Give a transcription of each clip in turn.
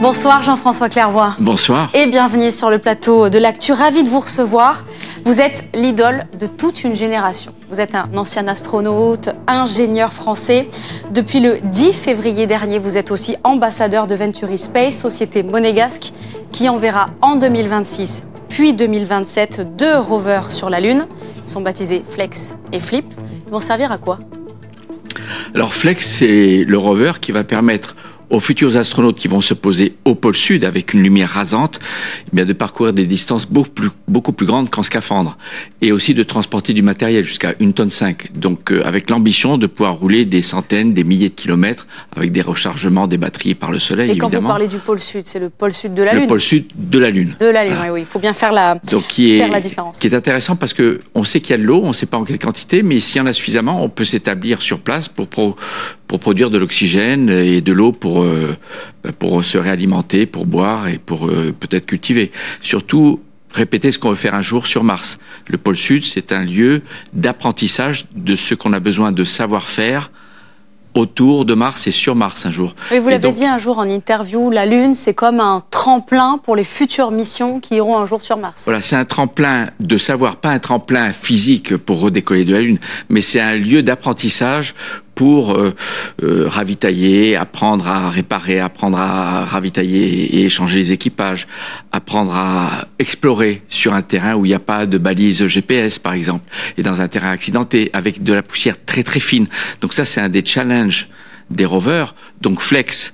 Bonsoir Jean-François Clairvoy. Bonsoir. Et bienvenue sur le plateau de l'Actu. Ravi de vous recevoir. Vous êtes l'idole de toute une génération. Vous êtes un ancien astronaute, ingénieur français. Depuis le 10 février dernier, vous êtes aussi ambassadeur de Venturi Space, société monégasque qui enverra en 2026 puis 2027 2 rovers sur la Lune. Ils sont baptisés Flex et Flip. Ils vont servir à quoi? Alors Flex, c'est le rover qui va permettre aux futurs astronautes qui vont se poser au pôle sud avec une lumière rasante, eh bien de parcourir des distances beaucoup plus grandes qu'en scaphandre et aussi de transporter du matériel jusqu'à 1,5 tonne. Donc avec l'ambition de pouvoir rouler des centaines, des milliers de kilomètres avec des rechargements des batteries par le soleil. Et quand évidemment. Vous parlez du pôle sud, c'est le pôle sud de la Lune? Le pôle sud de la Lune. De la Lune, voilà. Oui, il faut bien faire la différence. Qui est intéressant parce que on sait qu'il y a de l'eau, on ne sait pas en quelle quantité, mais s'il y en a suffisamment, on peut s'établir sur place pour produire de l'oxygène et de l'eau pour se réalimenter, pour boire et pour peut-être cultiver. Surtout, répéter ce qu'on veut faire un jour sur Mars. Le pôle Sud, c'est un lieu d'apprentissage de ce qu'on a besoin de savoir faire autour de Mars et sur Mars un jour. Oui, vous l'avez dit un jour en interview, la Lune, c'est comme un tremplin pour les futures missions qui iront un jour sur Mars. Voilà, c'est un tremplin de savoir, pas un tremplin physique pour redécoller de la Lune, mais c'est un lieu d'apprentissage pour ravitailler, apprendre à réparer, apprendre à ravitailler et échanger les équipages, apprendre à explorer sur un terrain où il n'y a pas de balise GPS, par exemple, et dans un terrain accidenté, avec de la poussière très très fine. Donc ça, c'est un des challenges des rovers. Donc Flex,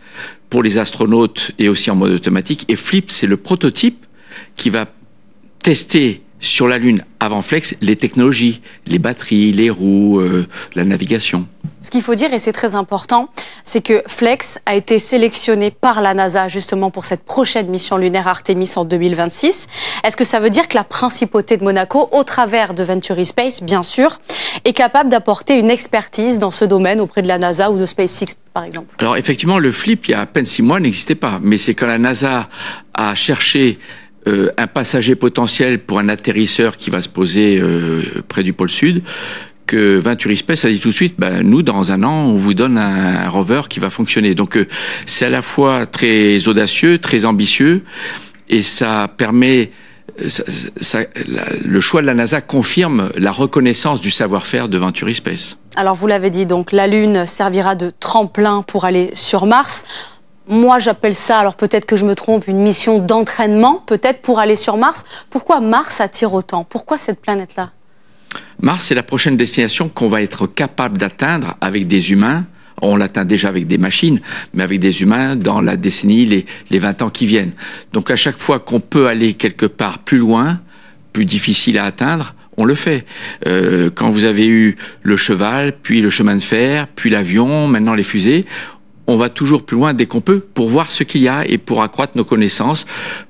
pour les astronautes et aussi en mode automatique, et Flip, c'est le prototype qui va tester sur la Lune, avant Flex, les technologies, les batteries, les roues, la navigation. Ce qu'il faut dire, et c'est très important, c'est que Flex a été sélectionné par la NASA justement pour cette prochaine mission lunaire Artemis en 2026. Est-ce que ça veut dire que la principauté de Monaco, au travers de Venturi Space, bien sûr, est capable d'apporter une expertise dans ce domaine auprès de la NASA ou de SpaceX, par exemple? Alors effectivement, le Flip, il y a à peine 6 mois, n'existait pas. Mais c'est quand la NASA a cherché un passager potentiel pour un atterrisseur qui va se poser près du pôle Sud, que Venturi Space a dit tout de suite, nous, dans un an, on vous donne un rover qui va fonctionner. Donc, c'est à la fois très audacieux, très ambitieux, et ça permet... le choix de la NASA confirme la reconnaissance du savoir-faire de Venturi Space. Alors, vous l'avez dit, donc la Lune servira de tremplin pour aller sur Mars. Moi, j'appelle ça, alors peut-être que je me trompe, une mission d'entraînement, peut-être pour aller sur Mars. Pourquoi Mars attire autant? Pourquoi cette planète-là? Mars, c'est la prochaine destination qu'on va être capable d'atteindre avec des humains. On l'atteint déjà avec des machines, mais avec des humains dans la décennie, les 20 ans qui viennent. Donc à chaque fois qu'on peut aller quelque part plus loin, plus difficile à atteindre, on le fait. Quand vous avez eu le cheval, puis le chemin de fer, puis l'avion, maintenant les fusées, on va toujours plus loin dès qu'on peut pour voir ce qu'il y a et pour accroître nos connaissances,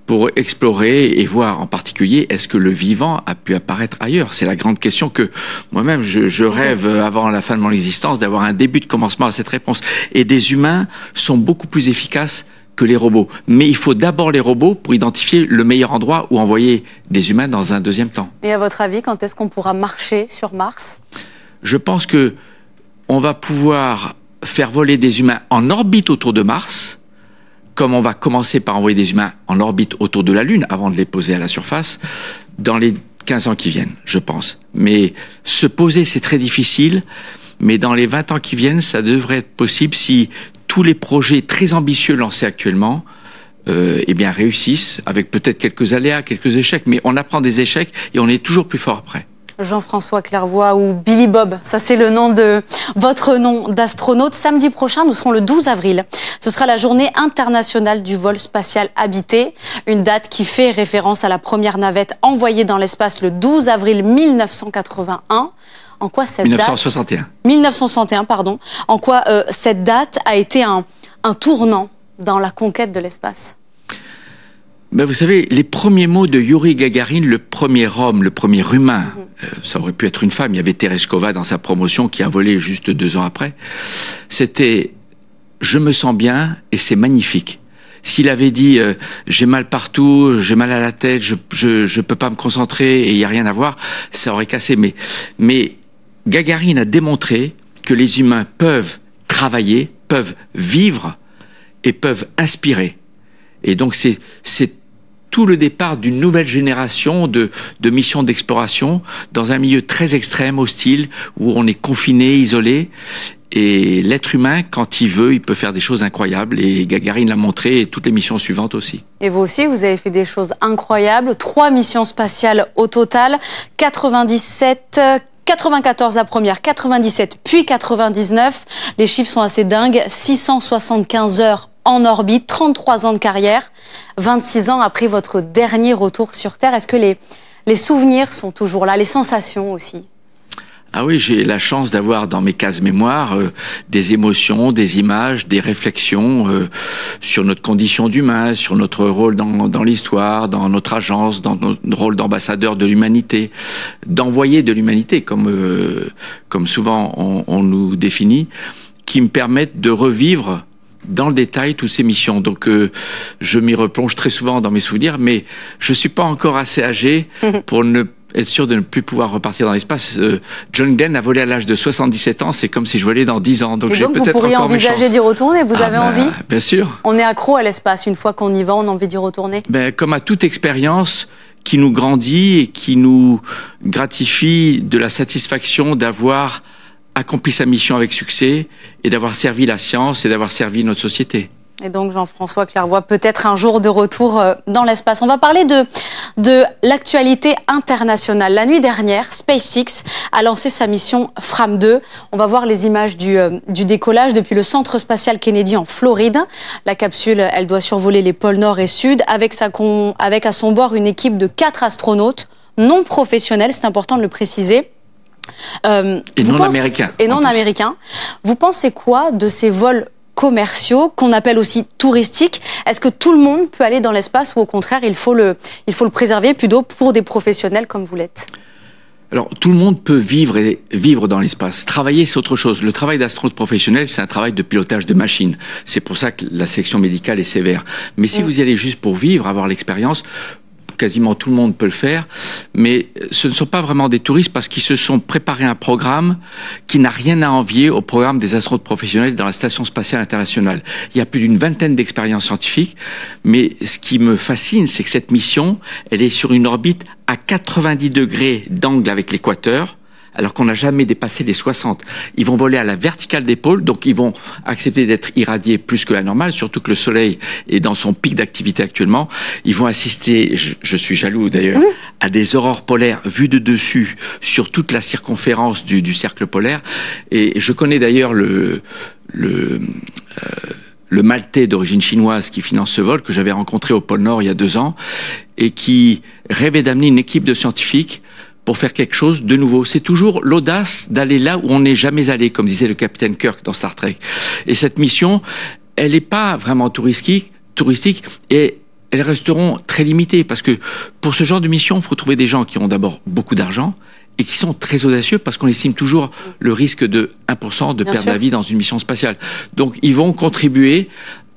pour explorer et voir en particulier est-ce que le vivant a pu apparaître ailleurs. C'est la grande question que moi-même je rêve avant la fin de mon existence d'avoir un début de commencement à cette réponse. Et des humains sont beaucoup plus efficaces que les robots. Mais il faut d'abord les robots pour identifier le meilleur endroit où envoyer des humains dans un deuxième temps. Et à votre avis, quand est-ce qu'on pourra marcher sur Mars? Je pense que on va pouvoir faire voler des humains en orbite autour de Mars, comme on va commencer par envoyer des humains en orbite autour de la Lune avant de les poser à la surface, dans les 15 ans qui viennent, je pense. Mais se poser, c'est très difficile, mais dans les 20 ans qui viennent, ça devrait être possible si tous les projets très ambitieux lancés actuellement eh bien réussissent, avec peut-être quelques aléas, quelques échecs, mais on apprend des échecs et on est toujours plus fort après. Jean-François Clairvoy ou Billy Bob, ça c'est le nom de votre nom d'astronaute. Samedi prochain, nous serons le 12 avril. Ce sera la journée internationale du vol spatial habité, une date qui fait référence à la première navette envoyée dans l'espace le 12 avril 1981. En quoi cette 1961. 1961, pardon. En quoi cette date a été un tournant dans la conquête de l'espace? Vous savez, les premiers mots de Yuri Gagarin, le premier homme, le premier humain, ça aurait pu être une femme, il y avait Tereshkova dans sa promotion qui a volé juste 2 ans après, c'était « je me sens bien et c'est magnifique ». S'il avait dit j'ai mal partout, j'ai mal à la tête, je peux pas me concentrer et il y a rien à voir, ça aurait cassé. Mais Gagarin a démontré que les humains peuvent travailler, peuvent vivre et peuvent inspirer. Et donc c'est tout le départ d'une nouvelle génération de missions d'exploration dans un milieu très extrême, hostile, où on est confiné, isolé. Et l'être humain, quand il veut, il peut faire des choses incroyables. Et Gagarine l'a montré, et toutes les missions suivantes aussi. Et vous aussi, vous avez fait des choses incroyables. 3 missions spatiales au total. 94 la première, 97 puis 99. Les chiffres sont assez dingues. 675 heures en orbite, 33 ans de carrière, 26 ans après votre dernier retour sur Terre. Est-ce que les souvenirs sont toujours là, les sensations aussi ? Ah oui, j'ai la chance d'avoir dans mes cases mémoire des émotions, des images, des réflexions sur notre condition d'humain, sur notre rôle dans l'histoire, dans notre agence, dans notre rôle d'ambassadeur de l'humanité, d'envoyé de l'humanité, comme souvent on nous définit, qui me permettent de revivre dans le détail toutes ces missions. Donc je m'y replonge très souvent dans mes souvenirs, mais je suis pas encore assez âgé pour être sûr de ne plus pouvoir repartir dans l'espace. John Glenn a volé à l'âge de 77 ans, c'est comme si je volais dans 10 ans. Donc j'ai peut-être vous pourriez envisager d'y retourner, vous avez envie ? Bien sûr. On est accro à l'espace, une fois qu'on y va, on a envie d'y retourner. Comme à toute expérience qui nous grandit et qui nous gratifie de la satisfaction d'avoir accompli sa mission avec succès et d'avoir servi la science et d'avoir servi notre société. Et donc Jean-François Clairvoy, peut-être un jour de retour dans l'espace. On va parler de l'actualité internationale. La nuit dernière, SpaceX a lancé sa mission Fram 2. On va voir les images du décollage depuis le centre spatial Kennedy en Floride. La capsule, elle doit survoler les pôles Nord et Sud avec à son bord une équipe de 4 astronautes non professionnels, c'est important de le préciser. Et non américains. Vous pensez quoi de ces vols commerciaux, qu'on appelle aussi touristiques? Est-ce que tout le monde peut aller dans l'espace ou au contraire, il faut le préserver plutôt pour des professionnels comme vous l'êtes? Alors, tout le monde peut vivre dans l'espace. Travailler, c'est autre chose. Le travail d'astronaute professionnel, c'est un travail de pilotage de machine. C'est pour ça que la section médicale est sévère. Mais si vous y allez juste pour vivre, avoir l'expérience, quasiment tout le monde peut le faire, mais ce ne sont pas vraiment des touristes parce qu'ils se sont préparés un programme qui n'a rien à envier au programme des astronautes professionnels dans la Station spatiale internationale. Il y a plus d'une vingtaine d'expériences scientifiques, mais ce qui me fascine, c'est que cette mission, elle est sur une orbite à 90 degrés d'angle avec l'équateur, alors qu'on n'a jamais dépassé les 60. Ils vont voler à la verticale des pôles, donc ils vont accepter d'être irradiés plus que la normale, surtout que le Soleil est dans son pic d'activité actuellement. Ils vont assister, je suis jaloux d'ailleurs, à des aurores polaires vues de dessus sur toute la circonférence du cercle polaire. Et je connais d'ailleurs le Maltais d'origine chinoise qui finance ce vol, que j'avais rencontré au pôle Nord il y a 2 ans, et qui rêvait d'amener une équipe de scientifiques pour faire quelque chose de nouveau. C'est toujours l'audace d'aller là où on n'est jamais allé, comme disait le capitaine Kirk dans Star Trek. Et cette mission, elle n'est pas vraiment touristique, et elles resteront très limitées, parce que pour ce genre de mission, il faut trouver des gens qui ont d'abord beaucoup d'argent, et qui sont très audacieux, parce qu'on estime toujours le risque de 1% de perdre la vie dans une mission spatiale. Donc ils vont contribuer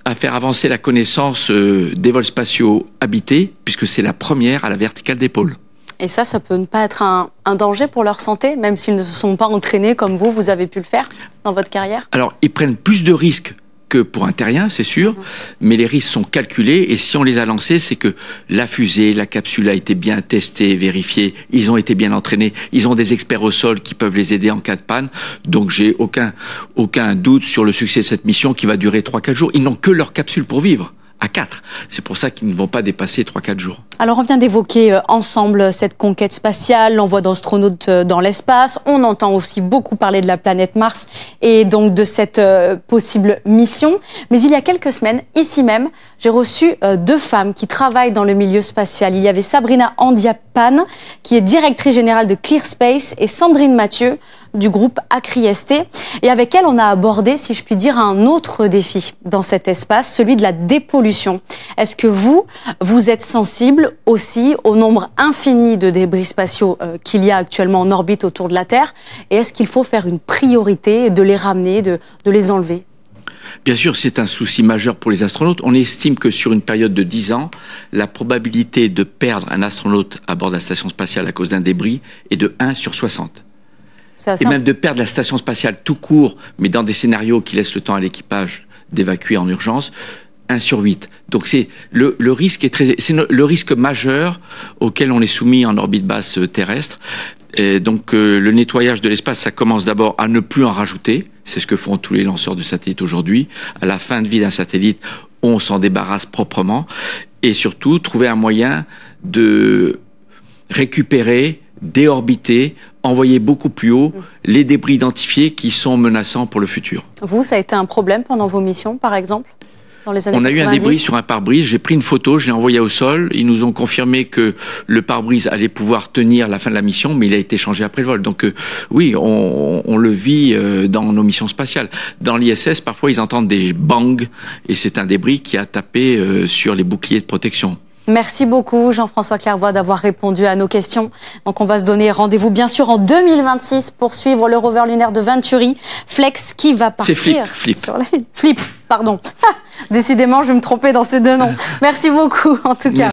à faire avancer la connaissance des vols spatiaux habités, puisque c'est la première à la verticale des pôles. Et ça peut ne pas être un danger pour leur santé, même s'ils ne se sont pas entraînés comme vous avez pu le faire dans votre carrière? Alors, ils prennent plus de risques que pour un terrien, c'est sûr, mais les risques sont calculés, et si on les a lancés, c'est que la fusée, la capsule a été bien testée, vérifiée, ils ont été bien entraînés, ils ont des experts au sol qui peuvent les aider en cas de panne, donc j'ai aucun doute sur le succès de cette mission qui va durer 3-4 jours. Ils n'ont que leur capsule pour vivre. À 4. C'est pour ça qu'ils ne vont pas dépasser 3-4 jours. Alors on vient d'évoquer ensemble cette conquête spatiale, l'envoi d'astronautes dans l'espace. On entend aussi beaucoup parler de la planète Mars et donc de cette possible mission. Mais il y a quelques semaines, ici même, j'ai reçu 2 femmes qui travaillent dans le milieu spatial. Il y avait Sabrina Andiapane, qui est directrice générale de ClearSpace, et Sandrine Mathieu, du groupe Acri-ST. Et avec elle, on a abordé, si je puis dire, un autre défi dans cet espace, celui de la dépollution. Est-ce que vous êtes sensible aussi au nombre infini de débris spatiaux qu'il y a actuellement en orbite autour de la Terre? Et est-ce qu'il faut faire une priorité de les ramener, de les enlever? Bien sûr, c'est un souci majeur pour les astronautes. On estime que sur une période de 10 ans, la probabilité de perdre un astronaute à bord de la station spatiale à cause d'un débris est de 1 sur 60. Et même de perdre la station spatiale tout court, mais dans des scénarios qui laissent le temps à l'équipage d'évacuer en urgence, 1 sur 8. Donc c'est le risque est le risque majeur auquel on est soumis en orbite basse terrestre. Et donc le nettoyage de l'espace, ça commence d'abord à ne plus en rajouter. C'est ce que font tous les lanceurs de satellites aujourd'hui. À la fin de vie d'un satellite, on s'en débarrasse proprement. Et surtout, trouver un moyen de récupérer, déorbiter, envoyer beaucoup plus haut les débris identifiés qui sont menaçants pour le futur. Vous, ça a été un problème pendant vos missions, par exemple, dans les années 90? On a eu un débris sur un pare-brise, j'ai pris une photo, je l'ai envoyé au sol, ils nous ont confirmé que le pare-brise allait pouvoir tenir la fin de la mission, mais il a été changé après le vol. Donc oui, on le vit dans nos missions spatiales. Dans l'ISS, parfois ils entendent des bangs, et c'est un débris qui a tapé sur les boucliers de protection. Merci beaucoup Jean-François Clervoy d'avoir répondu à nos questions. Donc on va se donner rendez-vous bien sûr en 2026 pour suivre le rover lunaire de Venturi, Flex, qui va partir sur la Lune. Flip, pardon. Décidément, je vais me tromper dans ces deux noms. Merci beaucoup en tout cas.